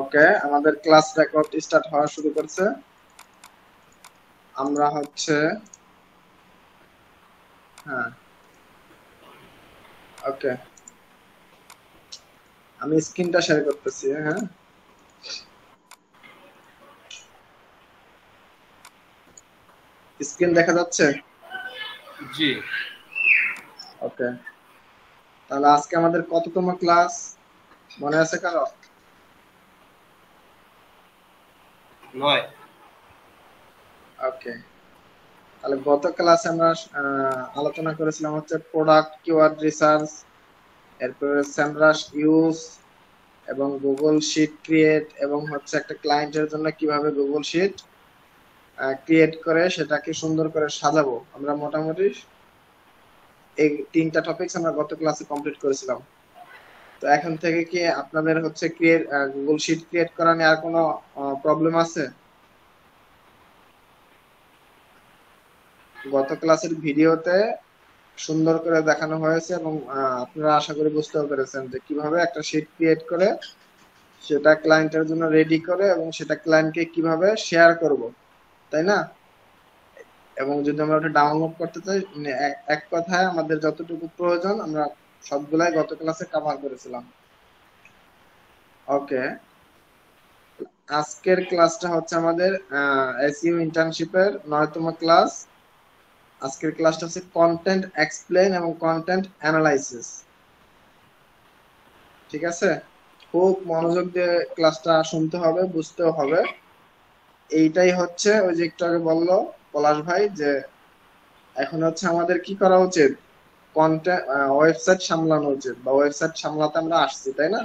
ওকে, আমাদের class record start হওয়া শুরু করছে। আমরা হচ্ছে হ্যাঁ, ওকে, আমি স্ক্রিনটা শেয়ার করতেছি। হ্যাঁ, স্ক্রিন দেখা যাচ্ছে? জি। ওকে, তাহলে আজকে আমাদের কততম ক্লাস মনে আছে কারো? 9। ওকে, তাহলে গত ক্লাসে আমরা আলোচনা করেছিলাম হচ্ছে প্রোডাক্ট কিওয়ার্ড রিসার্চ, এরপরে সেমরাশ ইউজ এবং গুগল শিট ক্রিয়েট, এবং হচ্ছে একটা ক্লায়েন্টের জন্য কিভাবে গুগল শিট ক্রিয়েট করে সেটাকে সুন্দর করে সাজাবো। আমরা মোটামুটি এই তিনটা টপিকস আমরা গত ক্লাসে কমপ্লিট করেছিলাম। তো এখন থেকে কি আপনাদের হচ্ছে ক্রিয়েট গুগল শিট ক্রিয়েট করা নিয়ে আর কোনো প্রবলেম আছে? গত ক্লাসের ভিডিওতে সুন্দর করে দেখানো হয়েছে এবং আপনারা আশা করি বুঝতেও পেরেছেন যে কিভাবে একটা শিট ক্রিয়েট করে সেটা ক্লায়েন্টের জন্য রেডি করে এবং সেটা ক্লায়েন্টকে কিভাবে শেয়ার করব, তাই না? এবং যদি আমরা ওটা ডাউনলোড করতে চাই, মানে এক কথায় আমাদের যতটুকু প্রয়োজন আমরা সবগুলাই গত ক্লাসে কভার করেছিলাম। ওকে, আজকের ক্লাসটা হচ্ছে আমাদের এসইও ইন্টার্নশিপের 9তম ক্লাস। আজকের ক্লাসটা হচ্ছে কন্টেন্ট এক্সপ্লেন এবং কন্টেন্ট অ্যানালাইসিস। ঠিক আছে, খুব মনোযোগ দিয়ে ক্লাসটা শুনতে হবে, বুঝতেও হবে। এইটাই হচ্ছে ওই যে একটু আগে বললো পলাশ ভাই যে এখন হচ্ছে আমাদের কি করা উচিত, কন্টেন্ট ওয়েবসাইট সামলানো উচিত, বা ওয়েবসাইট সামলাতে আমরা আসছি, তাই না?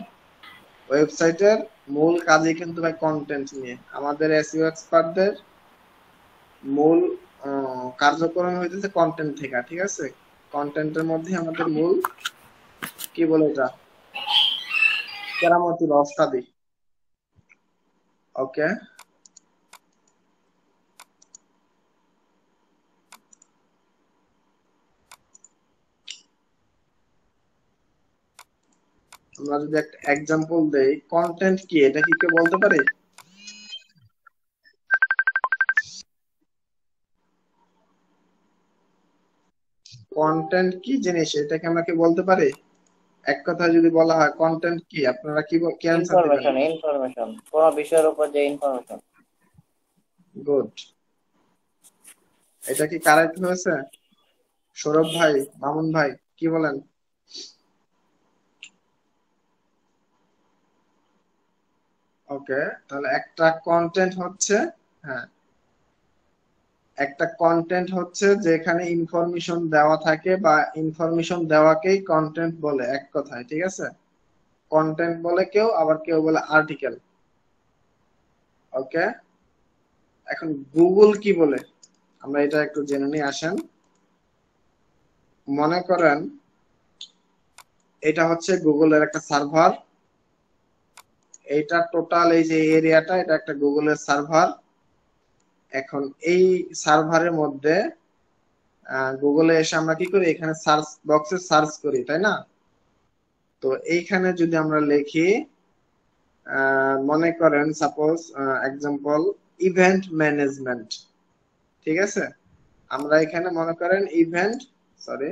ওয়েবসাইটের মূল কাজই কিন্তু ভাই কন্টেন্ট নিয়ে। আমাদের এসইও এক্সপার্টদের মূল কার্যক্রম হইতেছে কন্টেন্ট থেকে, ঠিক আছে? কন্টেন্টের মধ্যে আমাদের মূল কি বলে এটা, কেরামতি বা ওস্তাদি। ওকে, আমরা যদি একটা এক্সাম্পল দেই, কন্টেন্ট কি এটা কি কেউ বলতে পারে? কন্টেন্ট কি জিনিস এটাকে আমরা কি বলতে পারি? এক কথায় যদি বলা হয় কন্টেন্ট কি, আপনারা কি অ্যান্সার দিবেন? ইনফরমেশন ইনফরমেশন কোন বিষয়ের উপর যে ইনফরমেশন। গুড, এটা কি কারেক্ট হয়েছে? সৌরভ ভাই, মামুন ভাই, কি বলেন? ওকে, তাহলে একটা কন্টেন্ট হচ্ছে, হ্যাঁ, একটা কন্টেন্ট হচ্ছে যেখানে ইনফরমেশন দেওয়া থাকে বা ইনফরমেশন দেওয়াকেই কন্টেন্ট বলে, এক কথায়, ঠিক আছে? কন্টেন্ট বলে কেউ, আবার কেউ বলে আর্টিকেল। ওকে, এখন গুগল কি বলে আমরা এটা একটু জেনে নিয়ে আসেন। মনে করেন এটা হচ্ছে গুগলের একটা সার্ভার, এইটা টোটাল এই যে এরিয়াটা এটা একটা গুগলের সার্ভার। এখন এই সার্ভারের মধ্যে গুগলে এসে আমরা কি করি, এখানে সার্চ বক্সে সার্চ করি, তাই না? তো এইখানে যদি আমরা লিখি মনে করেন সাপোজ এক্সাম্পল ইভেন্ট ম্যানেজমেন্ট, ঠিক আছে? আমরা এখানে মনে করেন ইভেন্ট, সরি,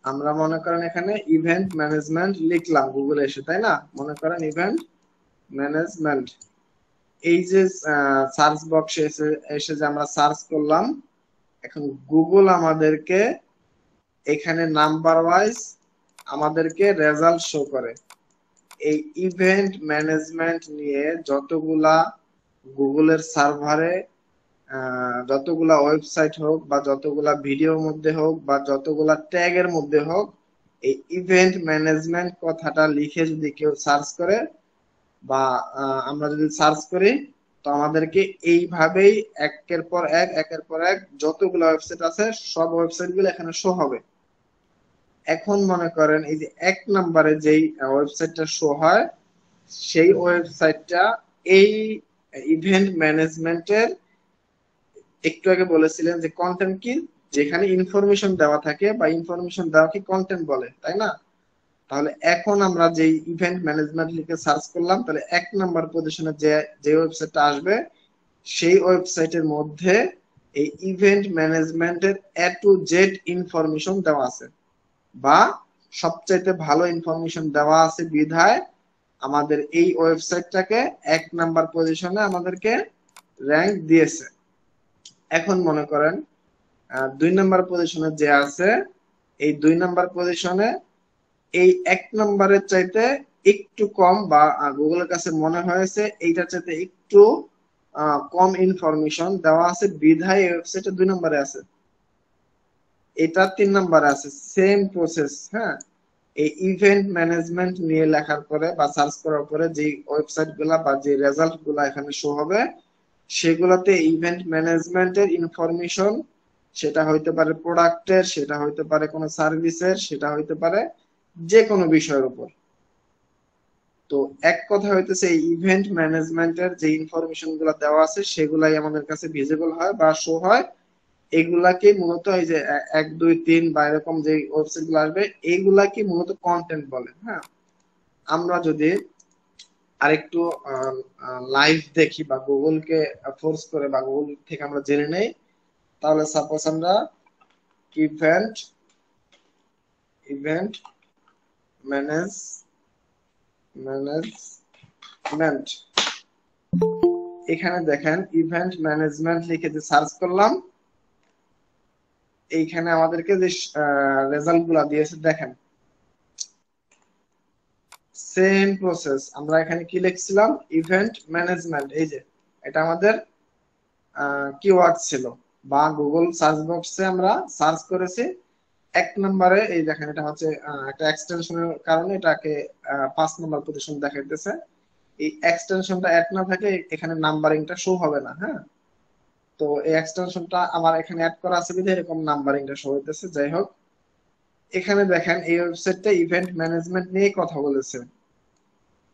আমরা মনে করেন এখানে ইভেন্ট ম্যানেজমেন্ট লিখলাম গুগলে এসে, তাই না? মনে করেন ইভেন্ট ম্যানেজমেন্ট, এই যে সার্চ বক্সে এসে এসে যে আমরা সার্চ করলাম, এখন গুগল আমাদেরকে এখানে নাম্বার ওয়াইজ আমাদেরকে রেজাল্ট শো করে। এই ইভেন্ট ম্যানেজমেন্ট নিয়ে যতগুলা গুগলের সার্ভারে যতগুলা ওয়েবসাইট হোক বা যতগুলা ভিডিওর মধ্যে হোক বা যতগুলা ট্যাগের মধ্যে হোক, এই ইভেন্ট ম্যানেজমেন্ট কথাটা লিখে যদি কেউ সার্চ করে বা আমরা যদি সার্চ করি, তো আমাদেরকে এইভাবেই একের পর এক একের পর এক যতগুলো ওয়েবসাইট আছে সব ওয়েবসাইট গুলো এখানে শো হবে। এখন মনে করেন এই যে 1 নম্বরে যেই ওয়েবসাইটটা শো হয়, সেই ওয়েবসাইটটা এই ইভেন্ট ম্যানেজমেন্টের, একটু আগে বলেছিলেন যে কন্টেন্ট কি, যেখানে ইনফরমেশন দেওয়া থাকে বা ইনফরমেশন দেওয়া কি কন্টেন্ট বলে, তাই না? তাহলে এখন আমরা যে ইভেন্ট ম্যানেজমেন্ট লিখে সার্চ করলাম, তাহলে 1 নাম্বার পজিশনে যে ওয়েবসাইটটা আসবে সেই ওয়েবসাইটের মধ্যে এই ইভেন্ট ম্যানেজমেন্টের এ টু জেড ইনফরমেশন দেওয়া আছে, বা সবচাইতে ভালো ইনফরমেশন দেওয়া আছে বিধায় আমাদের এই ওয়েবসাইটটাকে 1 নাম্বার পজিশনে আমাদেরকে র্যাঙ্ক দিয়েছে। এখন মনে করেন 2 নাম্বার পজিশনে যে আছে, এই 2 নাম্বার পজিশনে এই 1 নাম্বারের চাইতে একটু কম, বা গুগলের কাছে মনে হয়েছে এইটার চাইতে একটু কম ইনফরমেশন দেওয়া আছে বিধায় এই ওয়েবসাইটে 2 নম্বরে আছে, এটা 3 নম্বরে আছে। সেম প্রসেস, হ্যাঁ। এই ইভেন্ট ম্যানেজমেন্ট নিয়ে লেখার পরে বা সার্চ করার পরে যে ওয়েবসাইট গুলা বা যে রেজাল্ট গুলা এখানে শো হবে, সেগুলোতে ইভেন্ট ম্যানেজমেন্টের ইনফরমেশন, সেটা হইতে পারে প্রোডাক্টের, সেটা হইতে পারে কোনো সার্ভিসের, সেটা হইতে পারে যে কোনো বিষয়ের উপর। তো এক কথা হইতেছে এই ইভেন্ট ম্যানেজমেন্টের যে ইনফরমেশন গুলা দেওয়া আছে সেগুলাই আমাদের কাছে ভিজিবল হয় বা শো হয়। এগুলাকে মূলত এই যে 1 2 3 বা এরকম যে ওয়েবসাইট গুলো আসবে, এইগুলাকে মূলত কন্টেন্ট বলে। হ্যাঁ, আমরা যদি আরেকটু লাইভ দেখি বা গুগলকে ফোর্স করে বা গুগল থেকে আমরা জেনে নেই, তাহলে সাপোজ আমরা ইভেন্ট ইভেন্ট ম্যানেজমেন্ট, এখানে দেখেন ইভেন্ট ম্যানেজমেন্ট লিখে যে সার্চ করলাম, এইখানে আমাদেরকে যে রেজাল্ট গুলা দিয়েছে দেখেন, সেম প্রসেস। আমরা এখানে কি লিখছিলাম, ইভেন্ট ম্যানেজমেন্ট, এই যে এটা আমাদের কিওয়ার্ড ছিল, বা গুগল সার্চ বক্সে আমরা সার্চ করেছি। 1 নম্বরে এই দেখেন, এটা হচ্ছে একটা এক্সটেনশনের কারণে এটাকে 5 নম্বর পজিশন দেখাইতেছে। এই এক্সটেনশনটা অ্যাড না থাকে এখানে নাম্বারিংটা শো হবে না। হ্যাঁ, তো এই এক্সটেনশনটা আমার এখানে অ্যাড করা আছে বিধায় এরকম নাম্বারিংটা শো হইতেছে। যাই হোক, এখানে দেখেন এই ওয়েবসাইটটা ইভেন্ট ম্যানেজমেন্ট নিয়ে কথা বলেছে।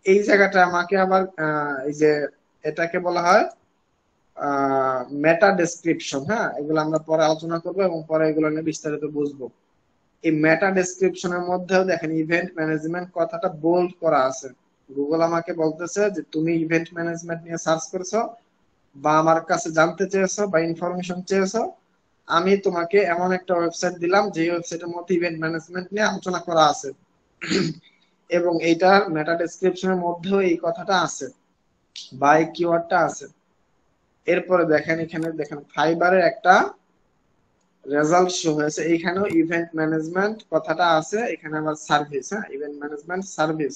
এই জায়গাটা আমাকে আবার এই যে এটাকে বলা হয় মেটা ডেসক্রিপশন। হ্যাঁ, এগুলো আমরা পরে আলোচনা করবো এবং পরে এগুলো নিয়ে বিস্তারিত বুঝবো। এই মেটা ডেসক্রিপশনের মধ্যেও দেখেন ইভেন্ট ম্যানেজমেন্ট কথাটা বোল্ড করা আছে। গুগল আমাকে বলতেছে যে তুমি ইভেন্ট ম্যানেজমেন্ট নিয়ে সার্চ করেছো বা আমার কাছে জানতে চেয়েছো বা ইনফরমেশন চেয়েছো, আমি তোমাকে এমন একটা ওয়েবসাইট দিলাম যে ওয়েবসাইটের মধ্যে ইভেন্ট ম্যানেজমেন্ট নিয়ে আলোচনা করা আছে এবং এইটার মেটা ডেসক্রিপশনের মধ্যেও এই কথাটা আছে বা এই কিওয়ার্ডটা আছে। এরপরে দেখেন এখানে দেখেন ফাইবারের একটা রেজাল্ট শো হয়েছে, এইখানেও ইভেন্ট ম্যানেজমেন্ট কথাটা আছে, এখানে আবার সার্ভিস। হ্যাঁ, ইভেন্ট ম্যানেজমেন্ট সার্ভিস।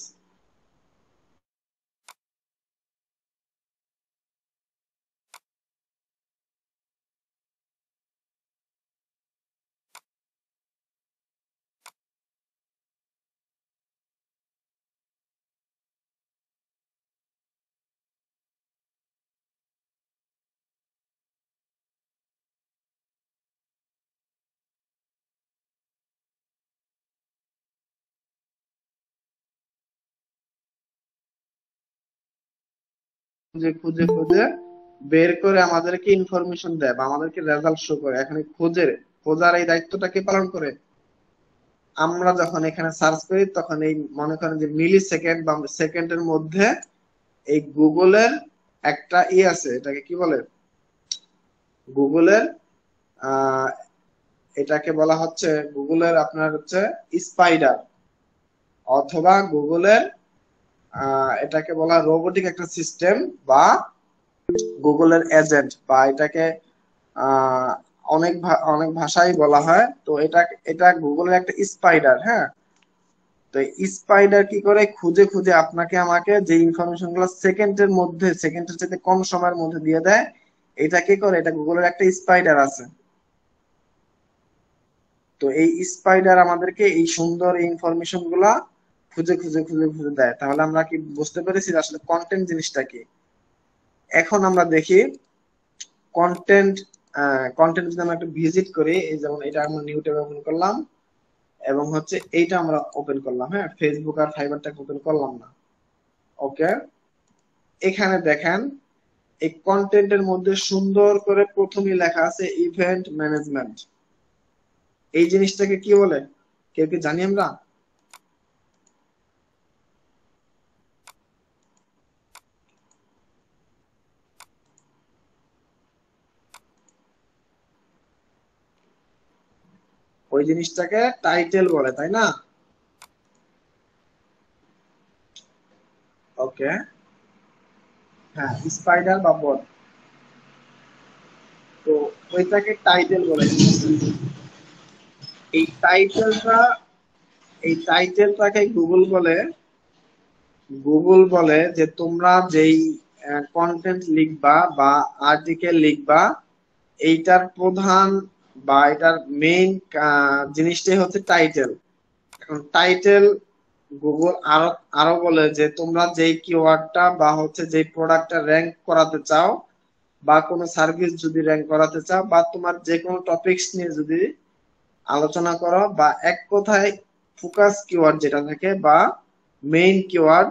খুঁজে খুঁজে খুঁজে বের করে আমাদেরকে ইনফরমেশন দেয় বা আমাদেরকে রেজাল্ট শো করে। এখানে খোঁজার এই দায়িত্বটা কে পালন করে? আমরা যখন এখানে সার্চ করি তখন এই মনে করেন যে মিলি সেকেন্ড বা সেকেন্ডের মধ্যে এই গুগলের একটা আছে, এটাকে কি বলে, গুগলের আহ এটাকে বলা হচ্ছে গুগলের আপনার হচ্ছে স্পাইডার, অথবা গুগলের এটাকে বলা রোবোটিক একটা সিস্টেম বা গুগলের এজেন্ট, বা এটাকে অনেক ভাষায় বলা হয়। তো এটা গুগলের একটা স্পাইডার। হ্যাঁ, তো স্পাইডার কি করে খুঁজে খুঁজে আপনাকে আমাকে যে ইনফরমেশন গুলো সেকেন্ডের মধ্যে, সেকেন্ডের চাইতে কম সময়ের মধ্যে দিয়ে দেয়, এটা কি করে, এটা গুগলের একটা স্পাইডার আছে। তো এই স্পাইডার আমাদেরকে এই সুন্দর ইনফরমেশন গুলা খুঁজে খুঁজে খুঁজে খুঁজে দেয়। তাহলে আমরা কি বুঝতে পেরেছি আসলে কন্টেন্ট জিনিসটা কি? এখন আমরা দেখি কন্টেন্ট। কন্টেন্ট যদি আমরা একটু ভিজিট করি, এই যেমন এটা আমরা নিউ ট্যাব ওপেন করলাম এবং হচ্ছে এইটা আমরা ওপেন করলাম। হ্যাঁ, ফেসবুক আর ফাইবারটাকে ওপেন করলাম না। ওকে, এখানে দেখেন এই কন্টেন্টের মধ্যে সুন্দর করে প্রথমেই লেখা আছে ইভেন্ট ম্যানেজমেন্ট। এই জিনিসটাকে কি বলে কেউ কি জানি আমরা? ওই জিনিসটাকে টাইটেল বলে, তাই না? ওকে, হ্যাঁ, স্পাইডার বা বট, তো ওইটাকে টাইটেল বলে। এই টাইটেলটা এই টাইটেলটাকে গুগল বলে যে তোমরা যেই কন্টেন্ট লিখবা বা আর্টিকেল লিখবা, এইটার প্রধান বা এটার মেইন জিনিসটাই হচ্ছে টাইটেল। এখন টাইটেল গুগল আরো আরো বলে যে তোমরা যেই কিওয়ার্ডটা বা হচ্ছে যেই প্রোডাক্টটা র্যাঙ্ক করাতে চাও, বা কোনো সার্ভিস যদি র্যাঙ্ক করাতে চাও, বা তোমার যে কোনো টপিকস নিয়ে যদি আলোচনা করো, বা এক কথায় ফোকাস কিওয়ার্ড যেটা থাকে বা মেইন কিওয়ার্ড,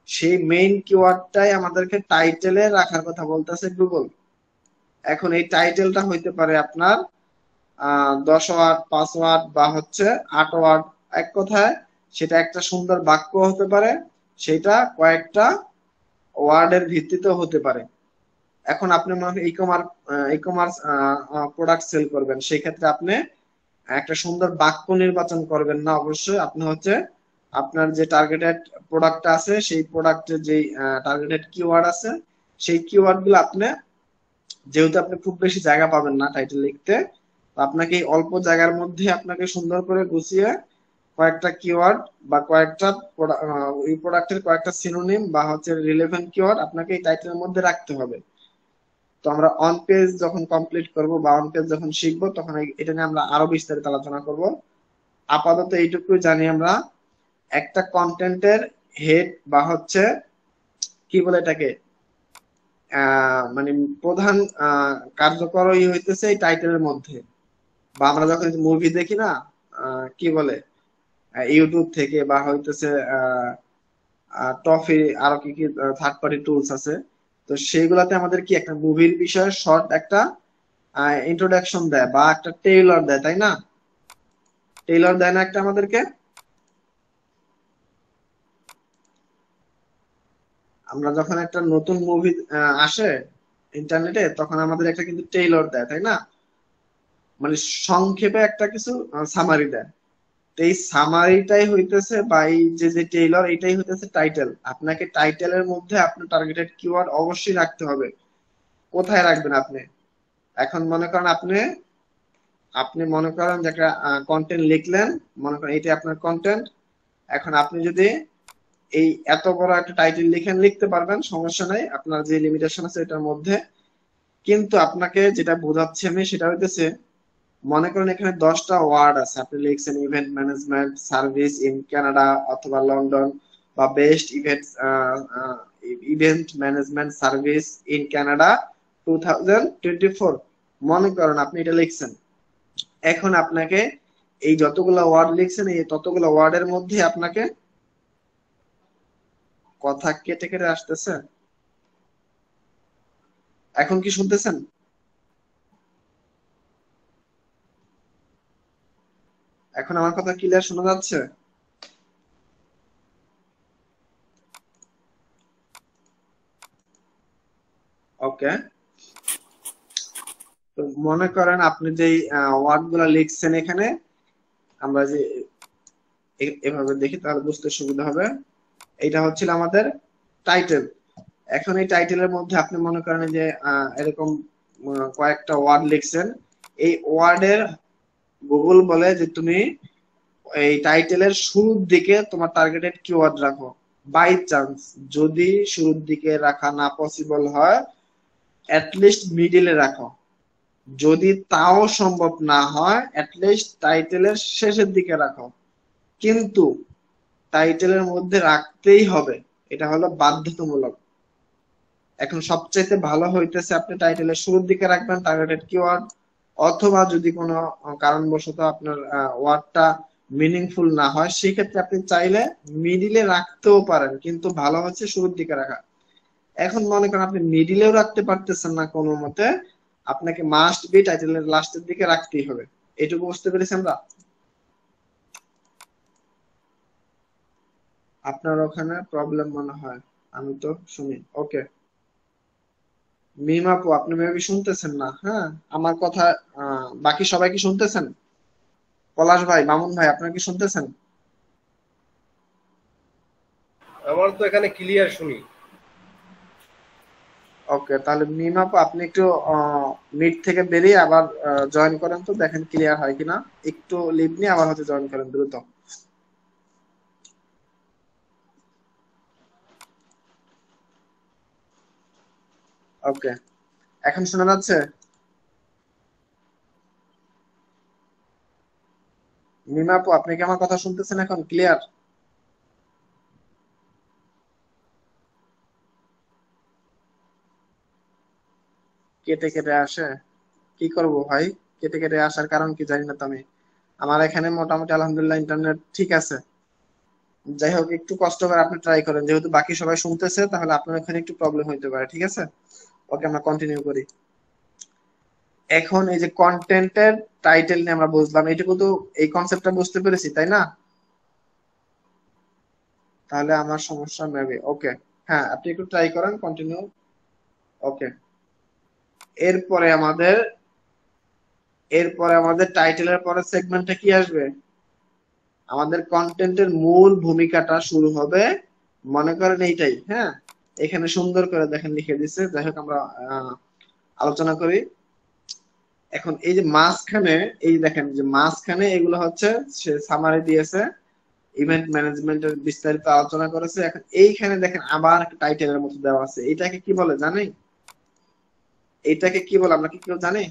সেই মেইন কিওয়ার্ডটাই আমাদেরকে টাইটেলে রাখার কথা বলতেছে গুগল। এখন এই টাইটেলটা হইতে পারে আপনার 10 ওয়ার্ড, 5 ওয়ার্ড, বা হচ্ছে 8 ওয়ার্ড। এক কথায় সেটা একটা সুন্দর বাক্য হতে পারে, সেটা কয়েকটা ওয়ার্ডের ভিত্তিতে হতে পারে। এখন আপনি মনে ই কমার্স প্রোডাক্ট সেল করবেন, সেই ক্ষেত্রে আপনি একটা সুন্দর বাক্য নির্বাচন করবেন না, অবশ্যই আপনি হচ্ছে আপনার যে টার্গেটেড প্রোডাক্ট আছে সেই প্রোডাক্টের যে টার্গেটেড কিওয়ার্ড আছে, সেই কিওয়ার্ড গুলো আপনি, যেহেতু আপনি খুব বেশি জায়গা পাবেন না টাইটেল লিখতে, আপনাকে এই অল্প জায়গার মধ্যে আপনাকে সুন্দর করে গুছিয়ে কয়েকটা কিওয়ার্ড বা কয়েকটা ওই প্রোডাক্টের কয়েকটা সিনোনিম বা হচ্ছে রিলেভেন্ট কিওয়ার্ড আপনাকে এই টাইটেলের মধ্যে রাখতে হবে। তো আমরা অন পেজ যখন কমপ্লিট করব বা অন পেজ যখন শিখবো, তখন এটা নিয়ে আমরা আরো বিস্তারিত আলোচনা করব। আপাতত এইটুকুই জানি আমরা, একটা কন্টেন্টের হেড বা হচ্ছে কি বলে এটাকে, মানে প্রধান কার্যকর হইতেছে এই টাইটেলের মধ্যে। বা আমরা যখন মুভি দেখি না, কি বলে, ইউটিউব থেকে বা হইতেছে টফি, আরো কি কি থার্ড পার্টি টুলস আছে, তো সেইগুলাতে আমাদের কি একটা মুভির বিষয়ে শর্ট একটা ইন্ট্রোডাকশন দেয় বা একটা টেইলার দেয়, তাই না? টেইলার দেয় না একটা আমাদেরকে? আমরা যখন একটা নতুন মুভি আসে ইন্টারনেটে, তখন আমাদের একটা কিন্তু টেইলার দেয়, তাই না? মানে সংক্ষেপে একটা কিছু সামারি দেয়। তো এই সামারিটাই হইতেছে বা এই যে যে টেইলর, এটাই হইতেছে টাইটেল। আপনাকে টাইটেলের মধ্যে আপনার টার্গেটেড কিওয়ার্ড অবশ্যই রাখতে হবে। কোথায় রাখবেন আপনি? এখন মনে করেন আপনি আপনি মনে করেন যে একটা কন্টেন্ট লিখলেন, মনে করেন এটা আপনার কন্টেন্ট। এখন আপনি যদি এই এত বড় একটা টাইটেল লিখতে পারবেন, সমস্যা নাই, আপনার যে লিমিটেশন আছে এটার মধ্যে। কিন্তু আপনাকে যেটা বোঝাচ্ছি আমি সেটা হইতেছে, মনে করেন এখানে 10টা ওয়ার্ড আছে, আপনি লিখছেন event management service in Canada অথবা লন্ডন, বা best event management service in Canada 2024, মনে করেন আপনি এটা লিখছেন। এখন আপনাকে এই যতগুলো ওয়ার্ড লিখছেন, এই ততগুলো ওয়ার্ডের মধ্যে আপনাকে কথা কেটে কেটে আসতেছে। এখন কি শুনতেছেন? এখন আমার কথা ক্লিয়ার শোনা যাচ্ছে? ওকে, তো মনে করেন আপনি যেই ওয়ার্ড গুলা লিখছেন এখানে, আমরা যে এভাবে দেখি তাহলে বুঝতে সুবিধা হবে। এটা হচ্ছিল আমাদের টাইটেল। এখন এই টাইটেলের মধ্যে আপনি মনে করেন যে এরকম কয়েকটা ওয়ার্ড লিখছেন। এই ওয়ার্ডের গুগল বলে যে তুমি এই টাইটেলের শুরুর দিকে তোমার টার্গেটেড কিওয়ার্ড রাখো। বাই চান্স যদি শুরুর দিকে রাখা না পসিবল হয়, অ্যাটলিস্ট মিডিলে রাখো। যদি তাও সম্ভব না হয়, অ্যাটলিস্ট টাইটেলের শেষের দিকে রাখো। কিন্তু টাইটেলের মধ্যে রাখতেই হবে, এটা হলো বাধ্যতামূলক। এখন সবচাইতে ভালো হইতেছে আপনি টাইটেলের শুরুর দিকে রাখবেন টার্গেটেড কিওয়ার্ড, অথবা যদি কোনো কারণবশত আপনার ওয়ার্ডটা মিনিংফুল না হয়, সেই ক্ষেত্রে আপনি চাইলে মিডিলে রাখতেও পারেন, কিন্তু ভালো হচ্ছে শুরুর দিকে রাখা। এখন মনে করেন আপনি মিডিলেও রাখতে পারতেছেন না কোনো মতে, আপনাকে মাস্ট বি টাইটেলের লাস্টের দিকে রাখতেই হবে। এটুকু বুঝতে পেরেছি আমরা? আপনার ওখানে প্রবলেম মনে হয়, আমি তো শুনি। ওকে, মিম আপু আপনি মেবি শুনতেছেন না, হ্যাঁ আমার কথা। বাকি সবাই কি শুনতেছেন? পলাশ ভাই, মামুন ভাই, আপনারা কি শুনতেছেন? আমার তো এখানে ক্লিয়ার শুনি। ওকে, তাহলে মিম আপু আপনি একটু মিট থেকে বেরিয়ে আবার জয়েন করেন তো, দেখেন ক্লিয়ার হয় কিনা। একটু লিভ নিয়ে আবার হচ্ছে জয়েন করেন দ্রুত। ওকে, এখন শোনা যাচ্ছে? মিম আপু আপনি কি আমার কথা শুনতেছেন এখন ক্লিয়ার? কেটে কেটে আসে, কি করব ভাই? কেটে কেটে আসার কারণ কি জানি না তো আমি। আমার এখানে মোটামুটি আলহামদুলিল্লাহ ইন্টারনেট ঠিক আছে। যাই হোক, একটু কষ্ট করে আপনি ট্রাই করেন, যেহেতু বাকি সবাই শুনতেছে, তাহলে আপনার এখানে একটু প্রবলেম হইতে পারে, ঠিক আছে? ওকে, আমরা কন্টিনিউ করি। এখন এই যে কন্টেন্টের টাইটেল নিয়ে আমরা বুঝলাম, এইটুকু তো, এই কনসেপ্টটা বুঝতে পেরেছি তাই না? তাহলে আমার সমস্যা নেবে। ওকে, হ্যাঁ আপনি একটু ট্রাই করেন, কন্টিনিউ। ওকে, এরপরে আমাদের টাইটেলের পরে সেগমেন্টে কি আসবে? আমাদের কন্টেন্টের মূল ভূমিকাটা শুরু হবে, মনে করেন এইটাই। হ্যাঁ, এখানে সুন্দর করে দেখেন লিখে দিছে। যাই হোক, আমরা আলোচনা করি। এখন এই যে মাঝখানে, এই দেখেন যে মাঝখানে এগুলো হচ্ছে সে সামারি দিয়েছে, ইভেন্ট ম্যানেজমেন্টের বিস্তারিত আলোচনা করেছে। এখন এইখানে দেখেন আবার একটা টাইটেলের মতো দেওয়া আছে, এটাকে কি বলে জানেন? এটাকে কি বলে, আমরা কি কেউ জানি?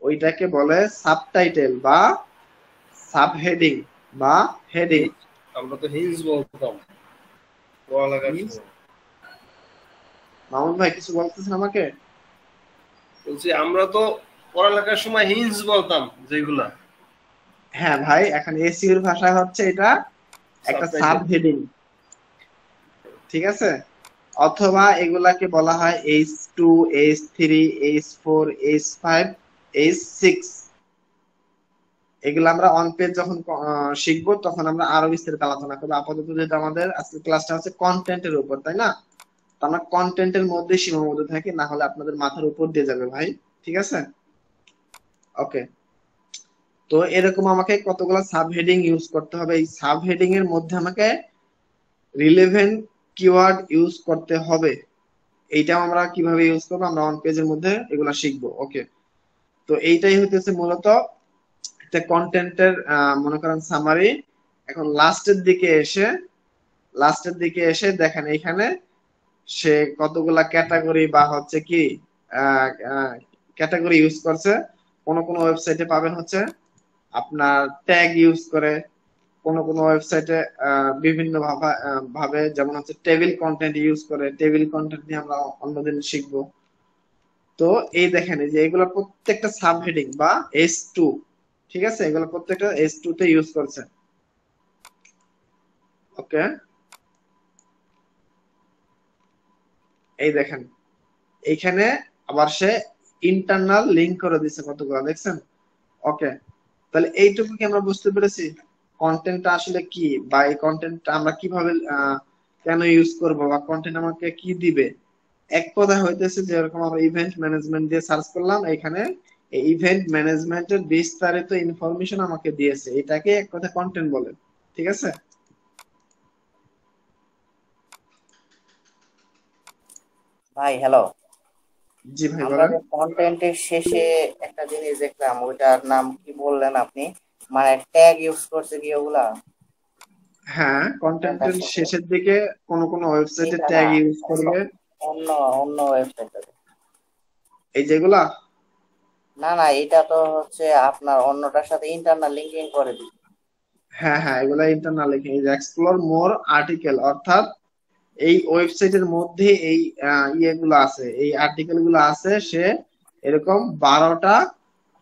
ওইটাকে বলে সাবটাইটেল বা সাবহেডিং বা হেডিং। আমরা তো হিন্স বলতাম পড়ালেখার সময়। মামুন ভাই কিছু বলতেছেন আমাকে? বলছি আমরা তো পড়ালেখার সময় হিন্স বলতাম যেগুলা। হ্যাঁ ভাই, এখন এসইওর ভাষায় হচ্ছে এটা একটা সাবটাইটেল। সাবহেডিং, ঠিক আছে? অথবা এগুলাকে বলা হয় H2, H3, H4, H5, H6। এগুলো আমরা অন পেজ যখন শিখবো তখন আমরা আরো বিস্তারিত আলোচনা করবো। আপাতত যেটা আমাদের আজকের ক্লাসটা হচ্ছে কন্টেন্টের উপর, তাই না? তো আমরা কন্টেন্টের মধ্যে সীমাবদ্ধ থাকি, না হলে আপনাদের মাথার উপর দিয়ে যাবে ভাই, ঠিক আছে? ওকে, তো এরকম আমাকে কতগুলো সাবহেডিং ইউজ করতে হবে। এই সাবহেডিং এর মধ্যে আমাকে রিলেভেন্ট কিওয়ার্ড ইউজ করতে হবে। এইটাও আমরা কিভাবে ইউজ করবো, আমরা অন পেজের মধ্যে এগুলা শিখবো। ওকে, তো এইটাই হইতেছে মূলত একটা কন্টেন্টের মনে করেন সামারি। এখন লাস্টের দিকে এসে দেখেন এইখানে সে কতগুলা ক্যাটাগরি বা হচ্ছে কি ক্যাটাগরি ইউজ করছে। কোন কোন ওয়েবসাইটে পাবেন হচ্ছে আপনার ট্যাগ ইউজ করে, কোন কোন ওয়েবসাইটে বিভিন্ন ভাবে, যেমন হচ্ছে টেবিল কন্টেন্ট ইউজ করে। টেবিল কন্টেন্ট নিয়ে আমরা অন্যদিন শিখবো। তো এই দেখেন, এই যে এগুলো প্রত্যেকটা সাবহেডিং বা S2, ঠিক আছে? এগুলো প্রত্যেকটা S2 তে ইউজ করছে। ওকে, এই দেখেন এইখানে আবার সে ইন্টারনাল লিংক করে দিছে কতগুলো, দেখছেন? ওকে, তাহলে এইটুকু কি আমরা বুঝতে পেরেছি কন্টেন্টটা আসলে কি, বা এই কন্টেন্টটা আমরা কিভাবে কেন ইউজ করব, বা কন্টেন্ট আমাকে কি দিবে? এক কথা হইতেছে যে এরকম আমরা ইভেন্ট ম্যানেজমেন্ট দিয়ে সার্চ করলাম, এখানে এই ইভেন্ট ম্যানেজমেন্টের বিস্তারিত ইনফরমেশন আমাকে দিয়েছে, এটাকে এক কথা কন্টেন্ট বলে, ঠিক আছে? ভাই হ্যালো, জি ভাই আমরা বলেন। যে কন্টেন্টের শেষে একটা জিনিস দেখলাম, ওইটার নাম কি বললেন আপনি? মানে ট্যাগ ইউজ করছে কি ওগুলা? হ্যাঁ, কোনটার কন্টেন্টের সাথে? শেষের দিকে কোন কোন ওয়েবসাইটে এইটা না, ট্যাগ ইউজ করবে, অন্য অন্য ওয়েবসাইটে। এই যেগুলা। না না, এটা তো হচ্ছে আপনার অন্যটার সাথে ইন্টারনাল লিঙ্কিং করে দিচ্ছে। হ্যাঁ হ্যাঁ, এগুলা ইন্টারনাল লিঙ্ক। এই যে এক্সপ্লোর মোর আর্টিকেল, অর্থাৎ এই ওয়েবসাইটের মধ্যে এই ইয়েগুলো আছে, এই আর্টিকেল গুলো আছে। সে এরকম 12টা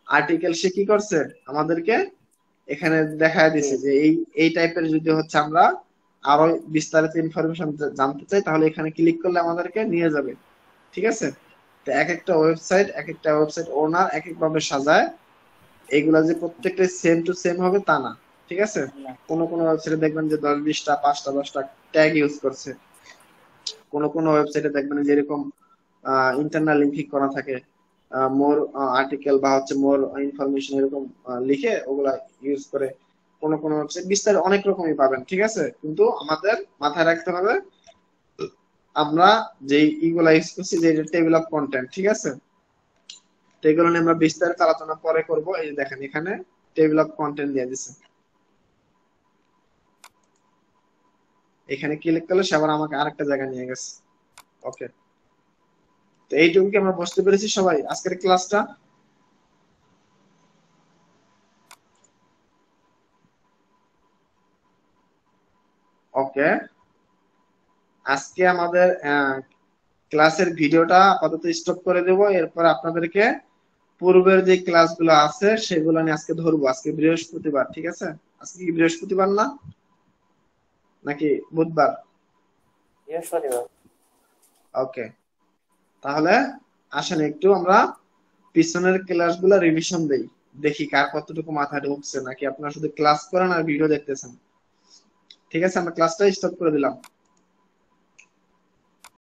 আর্টিকেল সে কি করছে আমাদেরকে এখানে দেখায় জি। দিছে, যে এই এই টাইপের যদি হচ্ছে আমরা আরো বিস্তারিত ইনফরমেশন জানতে চাই, তাহলে এখানে ক্লিক করলে আমাদেরকে নিয়ে যাবে, ঠিক আছে? তো এক একটা ওয়েবসাইট ওনার এক এক ভাবে সাজায়। এইগুলা যে প্রত্যেকটা সেম টু সেম হবে তা না, ঠিক আছে? কোন কোন ওয়েবসাইটে দেখবেন যে 10-20টা 5টা 10টা ট্যাগ ইউজ করছে। কোন কোন ওয়েবসাইটে দেখবেন যে এরকম ইন্টারনাল লিঙ্কিং করা থাকে। মোর আর্টিকেল বা হচ্ছে মোর ইনফরমেশন এরকম লিখে ওগুলা ইউজ করে কোন কোন ওয়েবসাইট বিস্তারিত অনেক রকমই পাবেন, ঠিক আছে। কিন্তু আমাদের মাথায় রাখতে হবে আমরা যে ইগুলা ইউজ করছি যে টেবিল অফ কন্টেন্ট, ঠিক আছে। তো এগুলো নিয়ে আমরা বিস্তারিত আলোচনা পরে করব। এই যে দেখেন এখানে টেবিল অফ কন্টেন্ট দিয়ে দিছে, এখানে ক্লিক করলে সে আবার আমাকে আরেকটা জায়গায় নিয়ে গেছে। ওকে, তো এইটুকু কি আমরা বুঝতে পেরেছি সবাই আজকের ক্লাসটা? ওকে, আজকে আমাদের ক্লাসের ভিডিওটা আপাতত স্টপ করে দেব। এরপর আপনাদেরকে পূর্বের যে ক্লাসগুলো আছে সেগুলো নিয়ে আজকে ধরবো। আজকে বৃহস্পতিবার, ঠিক আছে। আজকে কি বৃহস্পতিবার না নাকি বুধবার? বৃহস্পতিবার। ওকে, তাহলে আসেন একটু আমরা পিছনের ক্লাসগুলো রিভিশন দেই, দেখি কার কতটুকু মাথায় ঢুকছে, নাকি আপনারা শুধু ক্লাস করেন আর ভিডিও দেখতেছেন। ঠিক আছে, আমরা ক্লাসটা স্টপ করে দিলাম।